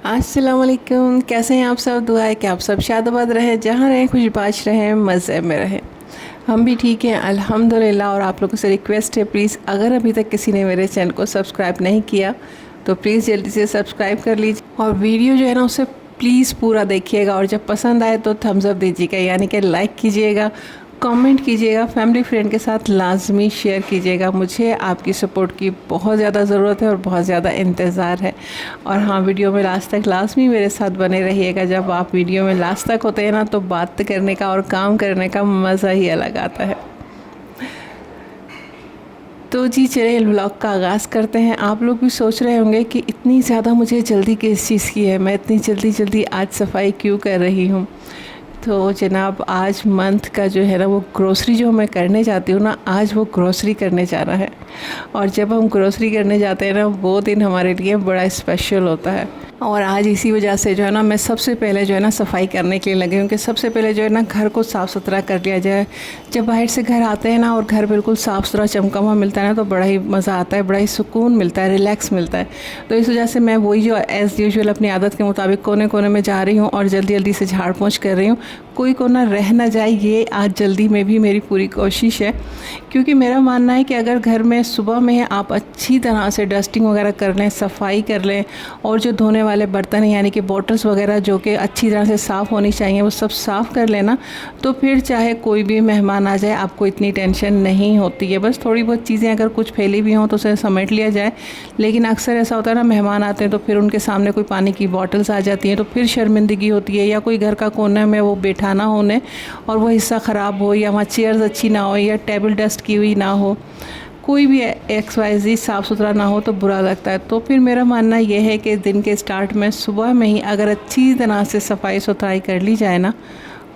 अस्सलाम वालेकुम। कैसे हैं आप सब? दुआ है कि आप सब शादाबाद रहें, जहाँ रहें खुशबाश रहें, मज़े में रहें। हम भी ठीक हैं अल्हम्दुलिल्लाह। और आप लोगों से रिक्वेस्ट है, प्लीज़ अगर अभी तक किसी ने मेरे चैनल को सब्सक्राइब नहीं किया तो प्लीज़ जल्दी से सब्सक्राइब कर लीजिए और वीडियो जो है ना उसे प्लीज़ पूरा देखिएगा। और जब पसंद आए तो थम्स अप दीजिएगा, यानी कि लाइक कीजिएगा, कमेंट कीजिएगा, फैमिली फ्रेंड के साथ लाजमी शेयर कीजिएगा। मुझे आपकी सपोर्ट की बहुत ज़्यादा ज़रूरत है और बहुत ज़्यादा इंतज़ार है। और हाँ, वीडियो में लास्ट तक लाजमी मेरे साथ बने रहिएगा। जब आप वीडियो में लास्ट तक होते हैं ना तो बात करने का और काम करने का मज़ा ही अलग आता है। तो जी चलिए व्लॉग का आगाज़ करते हैं। आप लोग भी सोच रहे होंगे कि इतनी ज़्यादा मुझे जल्दी किस चीज़ की है, मैं इतनी जल्दी आज सफाई क्यों कर रही हूँ। तो जनाब, आज मंथ का जो है ना वो ग्रोसरी जो मैं करने जाती हूँ ना, आज वो ग्रोसरी करने जाना है। और जब हम ग्रोसरी करने जाते हैं ना, वो दिन हमारे लिए बड़ा स्पेशल होता है। और आज इसी वजह से जो है ना मैं सबसे पहले जो है ना सफाई करने के लिए लगी हूँ कि सबसे पहले जो है ना घर को साफ़ सुथरा कर लिया जाए। जब बाहर से घर आते हैं ना और घर बिल्कुल साफ़ सुथरा चमका हुआ मिलता है ना तो बड़ा ही मज़ा आता है, बड़ा ही सुकून मिलता है, रिलैक्स मिलता है। तो इस वजह से मैं वही जो एज़ यूजुअल अपनी आदत के मुताबिक कोने कोने में जा रही हूँ और जल्दी से झाड़ पोंछ कर रही हूँ। कोई कोना रह ना जाए, ये आज जल्दी में भी मेरी पूरी कोशिश है। क्योंकि मेरा मानना है कि अगर घर में सुबह में आप अच्छी तरह से डस्टिंग वगैरह कर लें, सफाई कर लें और जो धोने वाले बर्तन यानी कि बॉटल्स वगैरह जो कि अच्छी तरह से साफ़ होनी चाहिए वो सब साफ़ कर लेना, तो फिर चाहे कोई भी मेहमान आ जाए आपको इतनी टेंशन नहीं होती है। बस थोड़ी बहुत चीज़ें अगर कुछ फैली भी हों तो उसे समेट लिया जाए। लेकिन अक्सर ऐसा होता है ना, मेहमान आते हैं तो फिर उनके सामने कोई पानी की बॉटल्स आ जाती हैं तो फिर शर्मिंदगी होती है, या कोई घर का कोने में वो बैठा ना होने और वो हिस्सा ख़राब हो, या वहाँ चेयर्स अच्छी ना हो, या टेबल डस्ट की हुई ना हो, कोई भी XYZ साफ़ सुथरा ना हो तो बुरा लगता है। तो फिर मेरा मानना यह है कि दिन के स्टार्ट में सुबह में ही अगर अच्छी तरह से सफाई सुथराई कर ली जाए ना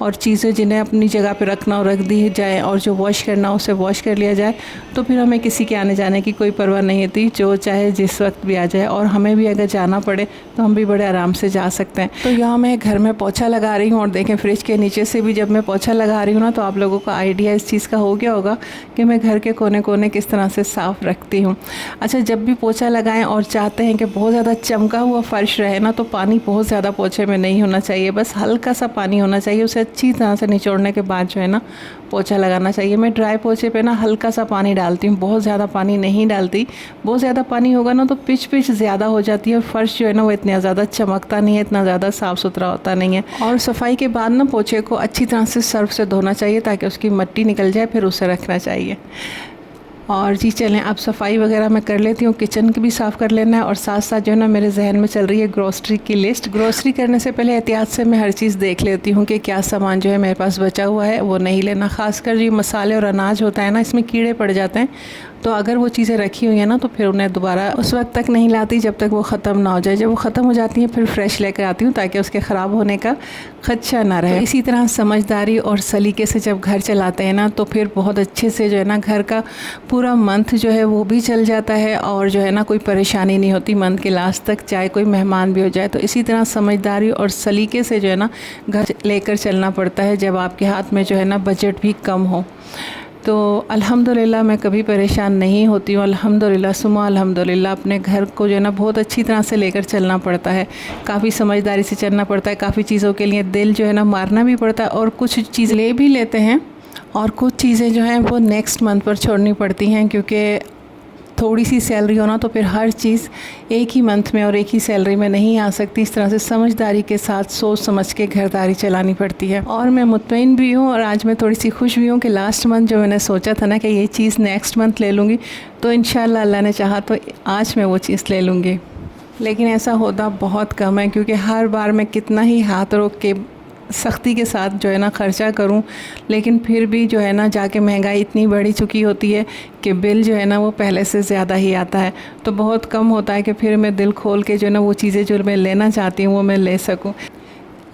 और चीज़ें जिन्हें अपनी जगह पे रखना हो रख दी जाए और जो वॉश करना हो उसे वॉश कर लिया जाए, तो फिर हमें किसी के आने जाने की कोई परवाह नहीं होती, जो चाहे जिस वक्त भी आ जाए। और हमें भी अगर जाना पड़े तो हम भी बड़े आराम से जा सकते हैं। तो यहाँ मैं घर में पोछा लगा रही हूँ और देखें फ्रिज के नीचे से भी जब मैं पोछा लगा रही हूँ ना तो आप लोगों को आइडिया इस चीज़ का हो गया होगा कि मैं घर के कोने कोने किस तरह से साफ़ रखती हूँ। अच्छा, जब भी पोछा लगाएं और चाहते हैं कि बहुत ज़्यादा चमका हुआ फ़र्श रहे ना तो पानी बहुत ज़्यादा पोछे में नहीं होना चाहिए, बस हल्का सा पानी होना चाहिए। उसे अच्छी तरह से निचोड़ने के बाद जो है ना पोछा लगाना चाहिए। मैं ड्राई पोछे पे ना हल्का सा पानी डालती हूँ, बहुत ज़्यादा पानी नहीं डालती। बहुत ज़्यादा पानी होगा ना तो पिच ज़्यादा हो जाती है और फ़र्श जो है ना वो इतना ज़्यादा चमकता नहीं है, इतना ज़्यादा साफ़ सुथरा होता नहीं है। और सफाई के बाद ना पोछे को अच्छी तरह से सर्फ से धोना चाहिए ताकि उसकी मिट्टी निकल जाए, फिर उसे रखना चाहिए। और जी चलें, अब सफाई वगैरह मैं कर लेती हूँ, किचन की भी साफ़ कर लेना है और साथ साथ जो है ना मेरे जहन में चल रही है ग्रोसरी की लिस्ट। ग्रोसरी करने से पहले एहतियात से मैं हर चीज़ देख लेती हूँ कि क्या सामान जो है मेरे पास बचा हुआ है वो नहीं लेना। खासकर जो मसाले और अनाज होता है ना, इसमें कीड़े पड़ जाते हैं, तो अगर वो चीज़ें रखी हुई हैं ना तो फिर उन्हें दोबारा उस वक्त तक नहीं लाती जब तक वो ख़त्म ना हो जाए। जब वो ख़त्म हो जाती हैं फिर फ्रेश लेकर आती हूँ ताकि उसके ख़राब होने का खदशा ना रहे। तो इसी तरह समझदारी और सलीके से जब घर चलाते हैं ना तो फिर बहुत अच्छे से जो है ना घर का पूरा मंथ जो है वो भी चल जाता है और जो है ना कोई परेशानी नहीं होती मंथ के लास्ट तक, चाहे कोई मेहमान भी हो जाए। तो इसी तरह समझदारी और सलीके से जो है ना घर लेकर चलना पड़ता है जब आपके हाथ में जो है ना बजट भी कम हो। तो अल्हम्दुलिल्लाह मैं कभी परेशान नहीं होती हूँ, अल्हम्दुलिल्लाह सुमा अल्हम्दुलिल्लाह। अपने घर को जो है ना बहुत अच्छी तरह से लेकर चलना पड़ता है, काफ़ी समझदारी से चलना पड़ता है, काफ़ी चीज़ों के लिए दिल जो है ना मारना भी पड़ता है और कुछ चीज़ ले भी लेते हैं और कुछ चीज़ें जो हैं वो नेक्स्ट मंथ पर छोड़नी पड़ती हैं, क्योंकि थोड़ी सी सैलरी होना तो फिर हर चीज़ एक ही मंथ में और एक ही सैलरी में नहीं आ सकती। इस तरह से समझदारी के साथ सोच समझ के घरदारी चलानी पड़ती है। और मैं मुतमईन भी हूँ और आज मैं थोड़ी सी खुश भी हूँ कि लास्ट मंथ जो मैंने सोचा था ना कि ये चीज़ नेक्स्ट मंथ ले लूँगी, तो इंशाल्लाह अल्लाह ने चाहा तो आज मैं वो चीज़ ले लूँगी। लेकिन ऐसा होता बहुत कम है, क्योंकि हर बार मैं कितना ही हाथ रोक के सख्ती के साथ जो है ना ख़र्चा करूं, लेकिन फिर भी जो है ना जाके महंगाई इतनी बढ़ी चुकी होती है कि बिल जो है ना वो पहले से ज़्यादा ही आता है। तो बहुत कम होता है कि फिर मैं दिल खोल के जो है ना वो चीज़ें जो मैं लेना चाहती हूँ वो मैं ले सकूं।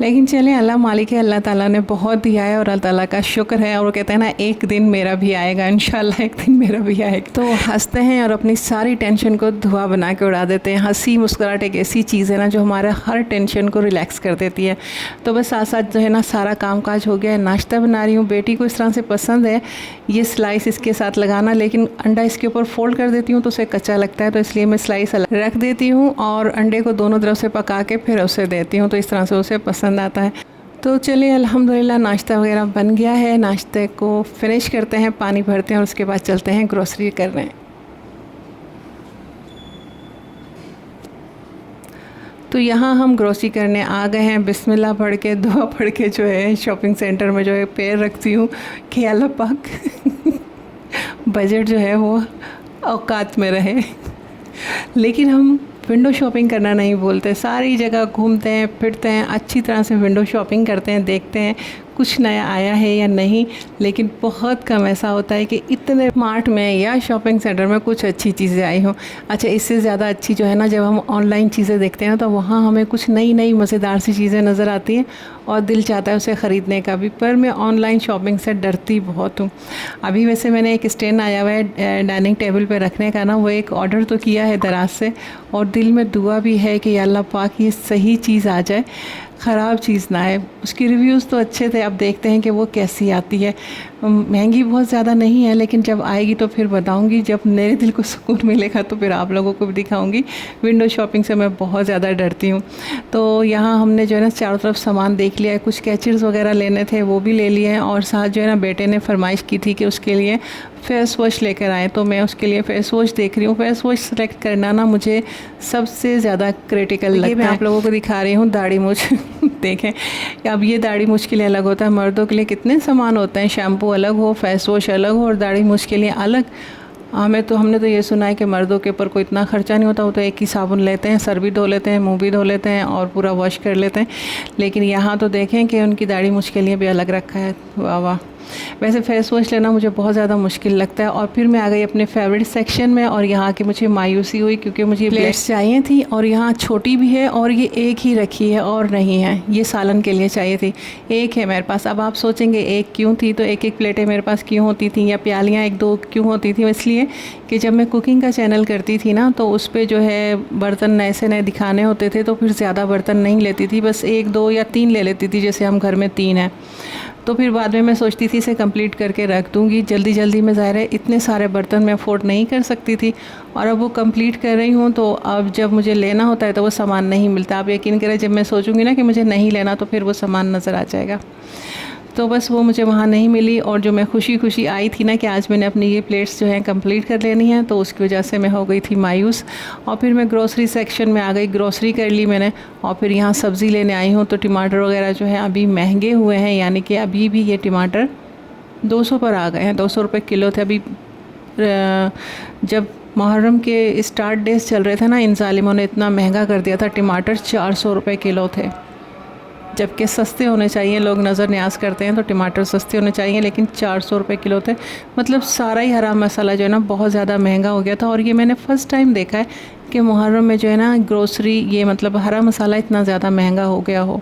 लेकिन चलिए, अल्लाह मालिक है, अल्लाह ताला ने बहुत दिया है और अल्लाह ताला का शुक्र है। और वो कहते हैं ना, एक दिन मेरा भी आएगा, इंशाल्लाह एक दिन मेरा भी आएगा। तो हंसते हैं और अपनी सारी टेंशन को धुआं बना के उड़ा देते हैं। हंसी मुस्कुराहट एक ऐसी चीज़ है ना जो हमारे हर टेंशन को रिलैक्स कर देती है। तो बस साथ साथ जो है ना सारा काम काज हो गया है, नाश्ता बना रही हूँ। बेटी को इस तरह से पसंद है ये स्लाइस इसके साथ लगाना, लेकिन अंडा इसके ऊपर फोल्ड कर देती हूँ तो उसे कच्चा लगता है, तो इसलिए मैं स्लाइस अलग रख देती हूँ और अंडे को दोनों तरफ से पका के फिर उसे देती हूँ, तो इस तरह से उसे पसंद आता है। तो चलिए, अल्हम्दुलिल्लाह नाश्ता वगैरह बन गया है। नाश्ते को फिनिश करते हैं, पानी भरते हैं और उसके बाद चलते हैं ग्रोसरी करने। तो यहाँ हम ग्रोसरी करने आ गए हैं। बिस्मिल्लाह पढ़ के, दुआ पढ़ के जो है शॉपिंग सेंटर में जो है पैर रखती हूँ कि अल्लाह पाक बजट जो है वो औकात में रहे। लेकिन हम विंडो शॉपिंग करना नहीं बोलते, सारी जगह घूमते हैं फिरते हैं, अच्छी तरह से विंडो शॉपिंग करते हैं, देखते हैं कुछ नया आया है या नहीं। लेकिन बहुत कम ऐसा होता है कि इतने मार्ट में या शॉपिंग सेंटर में कुछ अच्छी चीज़ें आई हों। अच्छा, इससे ज़्यादा अच्छी जो है ना, जब हम ऑनलाइन चीज़ें देखते हैं तो वहाँ हमें कुछ नई नई मज़ेदार सी चीज़ें नज़र आती हैं और दिल चाहता है उसे ख़रीदने का भी। पर मैं ऑनलाइन शॉपिंग से डरती बहुत हूँ। अभी वैसे मैंने एक स्टैंड आया हुआ है डाइनिंग टेबल पर रखने का ना, वो एक ऑर्डर तो किया है दराज से, और दिल में दुआ भी है कि अल्लाह पाक ये सही चीज़ आ जाए, ख़राब चीज़ ना आए। उसकी रिव्यूज़ तो अच्छे थे, अब देखते हैं कि वो कैसी आती है। महंगी बहुत ज़्यादा नहीं है, लेकिन जब आएगी तो फिर बताऊंगी। जब मेरे दिल को सुकून मिलेगा तो फिर आप लोगों को भी दिखाऊंगी। विंडो शॉपिंग से मैं बहुत ज़्यादा डरती हूँ। तो यहाँ हमने जो है ना चारों तरफ सामान देख लिया है, कुछ कैचेस वगैरह लेने थे वो भी ले लिए हैं, और साथ जो है ना बेटे ने फरमाइश की थी कि उसके लिए फेस वॉश लेकर आए, तो मैं उसके लिए फेस वॉश देख रही हूँ। फेस वॉश सेलेक्ट करना ना मुझे सबसे ज़्यादा क्रिटिकल लगता है। मैं आप लोगों को दिखा रही हूँ दाढ़ी मूछ देखें, अब ये दाढ़ी मूछ के लिए अलग होता है, मर्दों के लिए कितने सामान होते हैं, शैम्पू अलग हो, फेस वॉश अलग हो और दाढ़ी मूछ के लिए अलग। हमने तो ये सुना है कि मर्दों के ऊपर कोई इतना ख़र्चा नहीं होता, वो तो एक ही साबुन लेते हैं, सर भी धो लेते हैं, मुंह भी धो लेते हैं और पूरा वॉश कर लेते हैं। लेकिन यहाँ तो देखें कि उनकी दाढ़ी मूछ के लिए भी अलग रखा है। वाह वाह। वैसे फ़ेस वॉश लेना मुझे बहुत ज़्यादा मुश्किल लगता है। और फिर मैं आ गई अपने फेवरेट सेक्शन में, और यहाँ की मुझे मायूसी हुई क्योंकि मुझे प्लेट्स चाहिए थी, और यहाँ छोटी भी है और ये एक ही रखी है और नहीं है, ये सालन के लिए चाहिए थी, एक है मेरे पास। अब आप सोचेंगे एक क्यों थी, तो एक एक प्लेटें मेरे पास क्यों होती थी, या प्यालियाँ एक दो क्यों होती थी? इसलिए कि जब मैं कुकिंग का चैनल करती थी ना, तो उस पर जो है बर्तन नए से नए दिखाने होते थे, तो फिर ज़्यादा बर्तन नहीं लेती थी, बस एक दो या तीन ले लेती थी, जैसे हम घर में तीन हैं। तो फिर बाद में मैं सोचती थी इसे कंप्लीट करके रख दूँगी, जल्दी जल्दी में ज़ाहिर है इतने सारे बर्तन मैं अफोर्ड नहीं कर सकती थी। और अब वो कंप्लीट कर रही हूँ, तो अब जब मुझे लेना होता है तो वो सामान नहीं मिलता। आप यकीन करें, जब मैं सोचूंगी ना कि मुझे नहीं लेना, तो फिर वो सामान नज़र आ जाएगा। तो बस वो मुझे वहाँ नहीं मिली, और जो मैं खुशी खुशी आई थी ना कि आज मैंने अपनी ये प्लेट्स जो हैं कंप्लीट कर लेनी है, तो उसकी वजह से मैं हो गई थी मायूस। और फिर मैं ग्रोसरी सेक्शन में आ गई, ग्रोसरी कर ली मैंने, और फिर यहाँ सब्ज़ी लेने आई हूँ। तो टमाटर वगैरह जो है अभी महंगे हुए हैं, यानी कि अभी भी ये टमाटर 200 पर आ गए हैं, 200 रुपये किलो थे। अभी जब मुहर्रम के स्टार्ट डेज चल रहे थे ना, इन ज़ालिमों ने इतना महंगा कर दिया था, टमाटर 400 रुपये किलो थे, जबकि सस्ते होने चाहिए। लोग नज़र न्याज करते हैं तो टमाटर सस्ते होने चाहिए, लेकिन 400 रुपये किलो थे। मतलब सारा ही हरा मसाला जो है ना बहुत ज़्यादा महंगा हो गया था। और ये मैंने फ़र्स्ट टाइम देखा है कि मुहर्रम में जो है ना ग्रोसरी, ये मतलब हरा मसाला इतना ज़्यादा महंगा हो गया हो।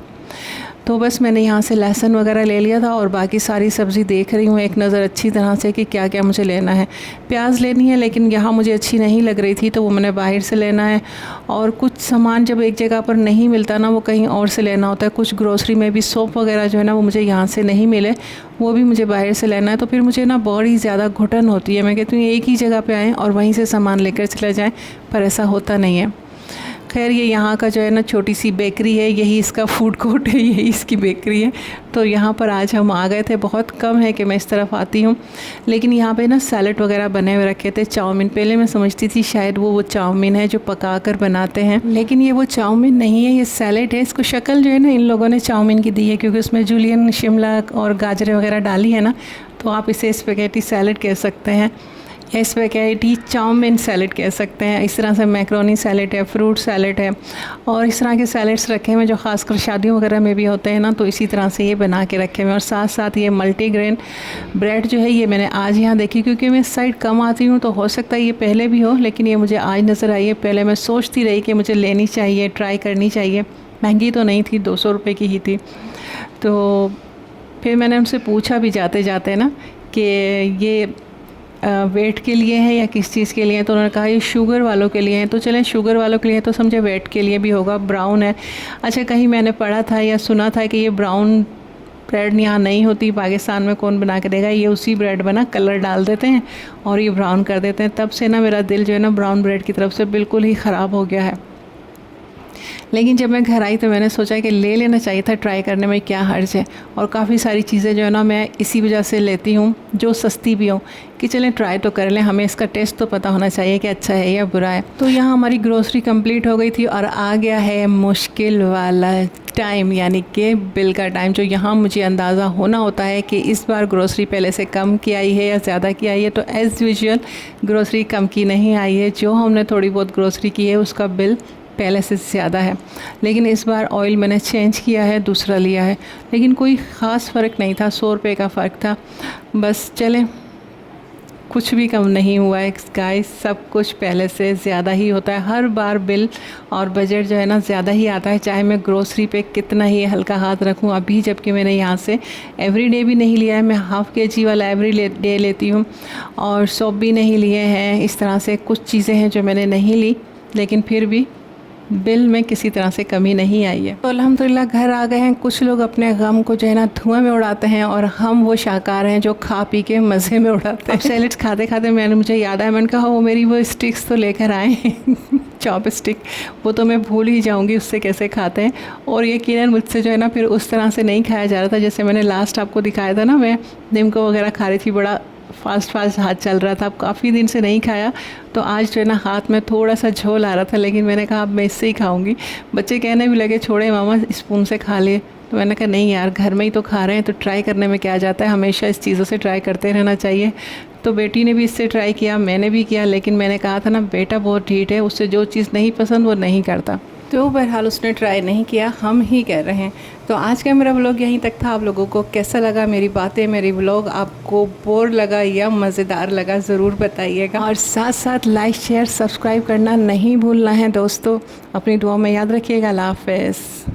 तो बस मैंने यहाँ से लहसुन वगैरह ले लिया था, और बाकी सारी सब्ज़ी देख रही हूँ एक नज़र अच्छी तरह से कि क्या क्या मुझे लेना है। प्याज लेनी है, लेकिन यहाँ मुझे अच्छी नहीं लग रही थी, तो वो मैंने बाहर से लेना है। और कुछ सामान जब एक जगह पर नहीं मिलता ना, वो कहीं और से लेना होता है। कुछ ग्रोसरी में भी सोप वगैरह जो है ना, वो मुझे यहाँ से नहीं मिले, वो भी मुझे बाहर से लेना है। तो फिर मुझे ना बड़ी ज़्यादा घुटन होती है। मैं कहती हूँ एक ही जगह पर आएँ और वहीं से सामान लेकर चले जाएँ, पर ऐसा होता नहीं है। खैर, ये यहाँ का जो है ना छोटी सी बेकरी है, यही इसका फूड कोर्ट है, यही इसकी बेकरी है। तो यहाँ पर आज हम आ गए थे, बहुत कम है कि मैं इस तरफ आती हूँ। लेकिन यहाँ पे ना सैलेड वगैरह बने हुए रखे थे, चाउमीन। पहले मैं समझती थी शायद वो चाउमीन है जो पका कर बनाते हैं, लेकिन ये वो चाउमीन नहीं है, ये सैलेड है। इसको शक्ल जो है ना इन लोगों ने चाउमीन की दी है, क्योंकि उसमें जूलियन, शिमला और गाजरें वगैरह डाली है ना, तो आप इसे स्पेगेटी सैलेड कह सकते हैं। या स्पैगेटी चाउमीन सैलेड कह सकते हैं। इस तरह से मैक्रोनी सैलेड है, फ्रूट सैलेड है, और इस तरह के सैलेड्स रखे हुए जो ख़ासकर शादियों वगैरह में भी होते हैं ना, तो इसी तरह से ये बना के रखे हुए हैं। और साथ साथ ये मल्टीग्रेन ब्रेड जो है ये मैंने आज यहाँ देखी, क्योंकि मैं इस साइड कम आती हूँ तो हो सकता है ये पहले भी हो, लेकिन ये मुझे आज नज़र आई है। पहले मैं सोचती रही कि मुझे लेनी चाहिए, ट्राई करनी चाहिए। महंगी तो नहीं थी, 200 रुपये की ही थी। तो फिर मैंने उनसे पूछा भी जाते जाते ना कि ये वेट के लिए है या किस चीज़ के लिए है, तो उन्होंने कहा ये शुगर वालों के लिए है। तो चलें, शुगर वालों के लिए तो समझे वेट के लिए भी होगा। ब्राउन है, अच्छा कहीं मैंने पढ़ा था या सुना था कि ये ब्राउन ब्रेड यहाँ नहीं होती, पाकिस्तान में कौन बना के देगा। ये उसी ब्रेड में ना कलर डाल देते हैं और ये ब्राउन कर देते हैं। तब से ना मेरा दिल जो है ना ब्राउन ब्रेड की तरफ से बिल्कुल ही ख़राब हो गया है। लेकिन जब मैं घर आई तो मैंने सोचा कि ले लेना चाहिए था, ट्राई करने में क्या हर्ज है। और काफ़ी सारी चीज़ें जो है ना मैं इसी वजह से लेती हूँ जो सस्ती भी हो, कि चलें ट्राई तो कर लें, हमें इसका टेस्ट तो पता होना चाहिए कि अच्छा है या बुरा है। तो यहाँ हमारी ग्रोसरी कंप्लीट हो गई थी और आ गया है मुश्किल वाला टाइम, यानी कि बिल का टाइम, जो यहाँ मुझे अंदाज़ा होना होता है कि इस बार ग्रोसरी पहले से कम की आई है या ज़्यादा की आई है। तो एज़ यूजुअल ग्रोसरी कम की नहीं आई है, जो हमने थोड़ी बहुत ग्रोसरी की है उसका बिल पहले से ज़्यादा है। लेकिन इस बार ऑयल मैंने चेंज किया है, दूसरा लिया है, लेकिन कोई ख़ास फ़र्क नहीं था, 100 रुपये का फ़र्क था बस। चलें, कुछ भी कम नहीं हुआ है गाइस, सब कुछ पहले से ज़्यादा ही होता है। हर बार बिल और बजट जो है ना ज़्यादा ही आता है, चाहे मैं ग्रोसरी पे कितना ही हल्का हाथ रखूं। अभी जबकि मैंने यहाँ से एवरी डे भी नहीं लिया है, मैं हाफ़ kg वाला एवरी डे लेती हूँ, और सोप भी नहीं लिए हैं। इस तरह से कुछ चीज़ें हैं जो मैंने नहीं ली, लेकिन फिर भी बिल में किसी तरह से कमी नहीं आई है। तो अल्हम्दुलिल्लाह घर आ गए हैं। कुछ लोग अपने गम को जो है ना धुआं में उड़ाते हैं, और हम वो शाहकार हैं जो खा पी के मज़े में उड़ाते हैं। सैलेड्स खाते खाते मुझे याद आया, मैंने कहा वो मेरी वो स्टिक्स तो लेकर आए चॉप स्टिक, वो तो मैं भूल ही जाऊंगी उससे कैसे खाते हैं। और यकीनन मुझसे जो है ना फिर उस तरह से नहीं खाया जा रहा था जैसे मैंने लास्ट आपको दिखाया था ना, मैं नीमको वगैरह खा रही थी, बड़ा फास्ट हाथ चल रहा था। अब काफ़ी दिन से नहीं खाया, तो आज जो है ना हाथ में थोड़ा सा झोल आ रहा था, लेकिन मैंने कहा अब मैं इससे ही खाऊंगी। बच्चे कहने भी लगे छोड़े मामा स्पून से खा लिए, तो मैंने कहा नहीं यार, घर में ही तो खा रहे हैं तो ट्राई करने में क्या जाता है, हमेशा इस चीज़ों से ट्राई करते रहना चाहिए। तो बेटी ने भी इससे ट्राई किया, मैंने भी किया, लेकिन मैंने कहा था ना बेटा बहुत ढीठ है, उससे जो चीज़ नहीं पसंद वो नहीं करता, तो बहरहाल उसने ट्राई नहीं किया, हम ही कह रहे हैं। तो आज का मेरा व्लॉग यहीं तक था। आप लोगों को कैसा लगा मेरी बातें, मेरी व्लॉग, आपको बोर लगा या मज़ेदार लगा ज़रूर बताइएगा। और साथ साथ लाइक शेयर सब्सक्राइब करना नहीं भूलना है दोस्तों। अपनी दुआ में याद रखिएगा। अल्लाह हाफ़िज़।